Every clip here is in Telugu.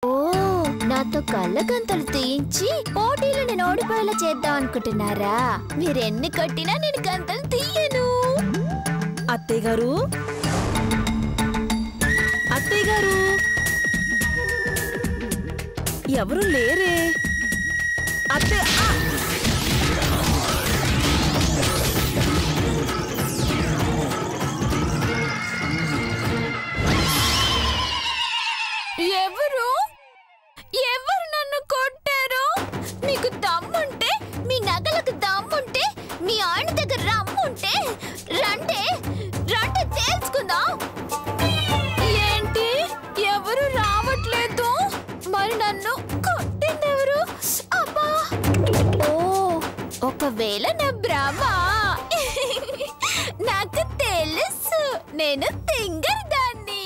ఓ నాతో కళ్ళగంతలు తీయించి పోటీలో నేను ఓడిపోయేలా చేద్దాం అనుకుంటున్నారా? మీరెన్ని కొట్టినా నేను గంతలు తీయను. అత్తయ్య గారు, అత్తయ్య గారు, ఎవరు లేరే? అత్తయ్య ఎవరు ఎవరు నన్ను కొట్టారు? మీకు దమ్ముంటే, మీ నగలకు దమ్ముంటే, మీ ఆయన దగ్గర రమ్ముంటే రండే రండి తేల్చుకుందాం. ఏంటి ఎవరు రావట్లేదు? మరి నన్ను కొట్టిందెవరు? అబ్బా! ఓ ఒకవేళ నా భ్రమ. నాకు తెలుసు, నేను తింగర్ దాన్ని.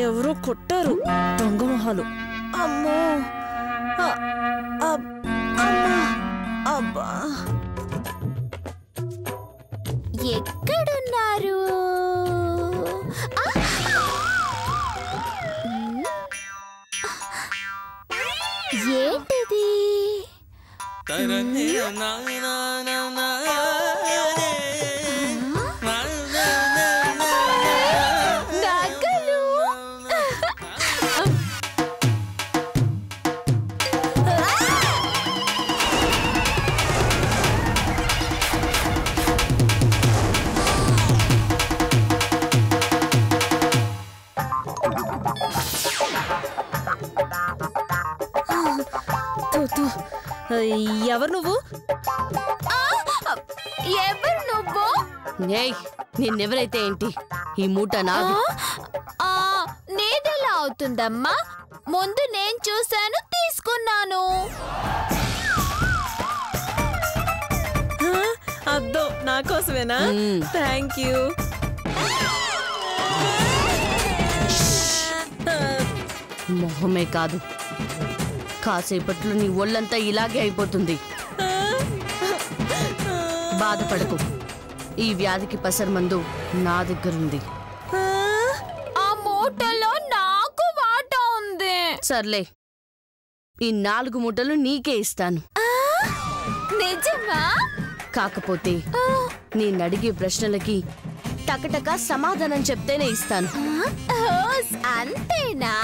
ఎవరో కొట్టారు, దొంగ మొహాలు. అమ్మో! అబ్బా! ఎక్కడున్నారు? ఏంటిది? ఎవరు నువ్వు? ఎవరు నువ్వు? నిన్నెవరైతే ఏంటి, ఈ మూట నాది. నేదెలా అవుతుందమ్మా? ముందు నేను చూశాను, తీసుకున్నాను. అద్దో నా కోసమేనా? Thank you. మొహమే కాదు, కాసేపట్లో నీ ఒళ్ళంతా ఇలాగే అయిపోతుంది. బాధపడకు, ఈ వ్యాధికి పసరమందు నా దగ్గరుంది. ఆ మూటలో నాకు వాటా ఉంది. సర్లే, ఈ 4 మూటలు నీకే ఇస్తాను. నిజమా? కాకపోతే నేనడిగే ప్రశ్నలకి టకటక సమాధానం చెప్తేనే ఇస్తాను. అంతేనా?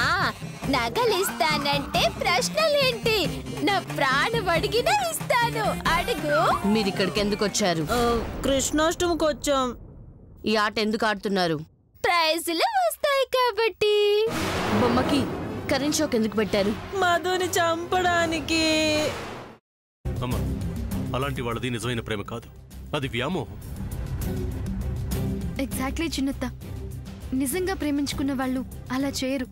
నగలిస్తానంటే ప్రశ్నలేంటి? నా ప్రాణం అడిగినా ఇస్తాను, అడుగు. మీరిక్కడికి ఎందుకు వచ్చారు? కృష్ణాష్టమికి వచ్చాం. ఈ ఆట ఎందుకు ఆడుతున్నారు? ప్రైజులు వస్తాయి కాబట్టి. బొమ్మకి కరెంట్ షాక్ ఎందుకు పెట్టారు? మధుని చంపడానికి. అమ్మా, అలాంటి వాళ్ళది నిజమైన ప్రేమ కాదు, అది వ్యామోహం. ఎగ్జాక్ట్లీ చిన్నత్త, నిజంగా ప్రేమించుకున్న వాళ్ళు అలా చేయరు.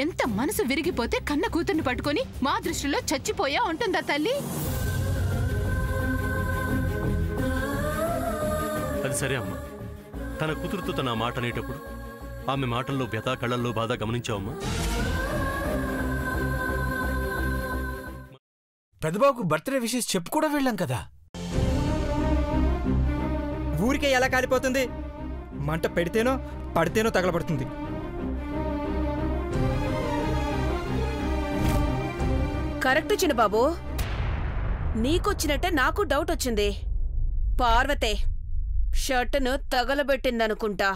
ఎంత మనసు విరిగిపోతే కన్న కూతుర్ని పట్టుకొని మా దృష్టిలో చచ్చిపోయా ఉంటుందా తల్లి? అది సరే అమ్మా, తన కూతురుతో తన మాట అనేటప్పుడు ఆమె మాటల్లో వ్యథ, కళ్ళల్లో బాధ గమనించావమ్మా? పెద్దబాబుకు బర్త్డే విషెస్ చెప్పు కూడా వెళ్ళాం కదా. ఊరికే ఎలా కాలిపోతుంది? మంట పెడితేనో పడితేనో తగలబడుతుంది. కరెక్ట్ చిన్నబాబు, నీకొచ్చినట్టే నాకు డౌట్ వచ్చింది. పార్వతే షర్టును తగలబెట్టిందనుకుంటా.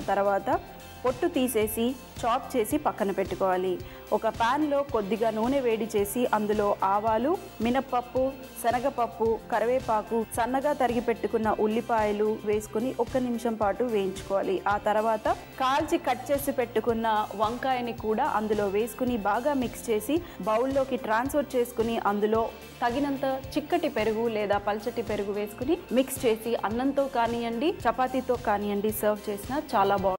తర్వాత పొట్టు తీసేసి చాప్ చేసి పక్కన పెట్టుకోవాలి. ఒక ప్యాన్లో కొద్దిగా నూనె వేడి చేసి అందులో ఆవాలు, మినప్పప్పు, శనగపప్పు, కరివేపాకు, సన్నగా తరిగి పెట్టుకున్న ఉల్లిపాయలు వేసుకుని 1 నిమిషం పాటు వేయించుకోవాలి. ఆ తర్వాత కాల్చి కట్ చేసి పెట్టుకున్న వంకాయని కూడా అందులో వేసుకుని బాగా మిక్స్ చేసి బౌల్లోకి ట్రాన్స్ఫర్ చేసుకుని అందులో తగినంత చిక్కటి పెరుగు లేదా పల్చటి పెరుగు వేసుకుని మిక్స్ చేసి అన్నంతో కానివ్వండి, చపాతీతో కానివ్వండి సర్వ్ చేసినా చాలా బాగుంటుంది.